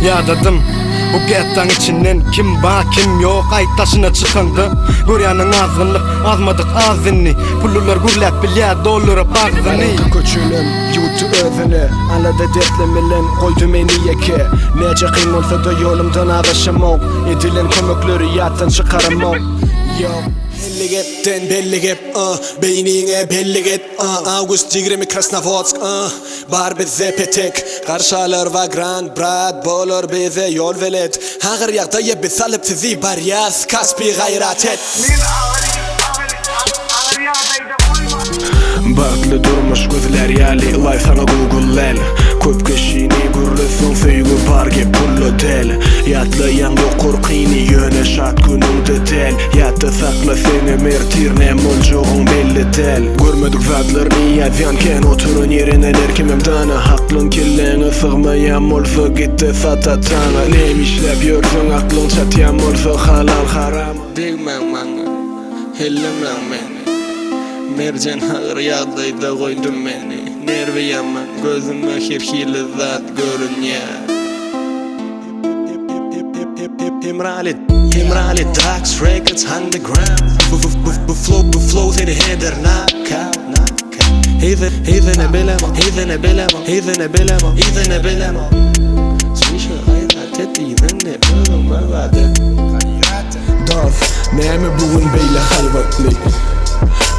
Yadadım bu gettan içinden kim var kim yok aytaşına çıkandı. Göryanın azgınlık azmadık azınni. Pullular gürlep bilya dollara bağzını. Köçülüm yutu özünü Anladı dertlemilen koydu meni yeke. Nece kıyım olsa da yolumdan ağaşamam. Edilen kömükleri yattan çıkaramam. Belli gepten belli gep beynine belli get August Jigremi Krasnovodsk Bar bize petek Karşalar va Grand Brad Bolor bize yol velet Ağır yağda ye bisalıp sizi baryaz Kaspi gayrat et Baklı durmuş gözler yali Lay sana Google-lel Köp kişini gürlesin Söygü barge pullu tel Yatlayan yok korkini Yöne şat gününgde tel Yatta sakla seni mertirne Molcuğun belli tel Görmedik zadlarını yazyanken Oturun yerine derkimem dana Haklın killeğine sığmayan Molsa gitti satatana Neyim işlep yörsün aklın çatyan Molsa halal haram Değmem bana Hellem lan beni Mercan ağır yağdayda koydum beni Nervi yaman gözüme hirhili zat görün ya Himrali Dax Records underground Bu flow seni heder knockout Heyzene belemem Svişe hayrat et izene bölüm vardı Daf neme bugün beyle hayvatlı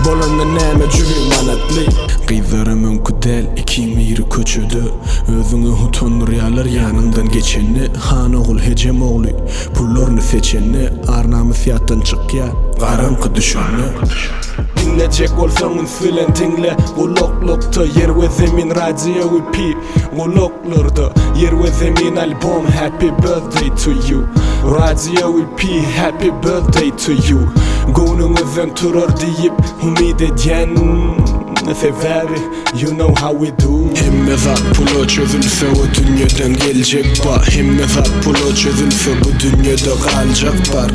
Bolanla näme jüri manatly Gıydarımın kudel 2020 köçüdü Özüňi huton rüyalar yanından geçeni Han oğul hecem oğlu Pullarını seçeni Arnamı fiyattan çık ya Qaranqı düşeni Dinleyecek olsanın sülen dinle Gulokluqta yer ve zemin radio EP Guloklarda yer ve zemin album Happy birthday to you Radio EP Happy birthday to you Günüňizden turar deyip umid edyen Sever you know how we do Himme zat pulu çözülse o dünyadan gelecek var Himme zat pulu çözülse bu dünyada kalacak var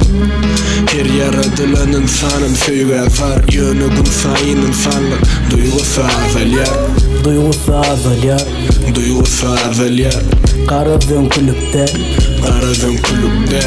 Her yaradılan insanın söyle var Yönü gün sayın insanlar Duygusu azalya Duygusu azalya Qarazın kulüpte Qarazın kulüpte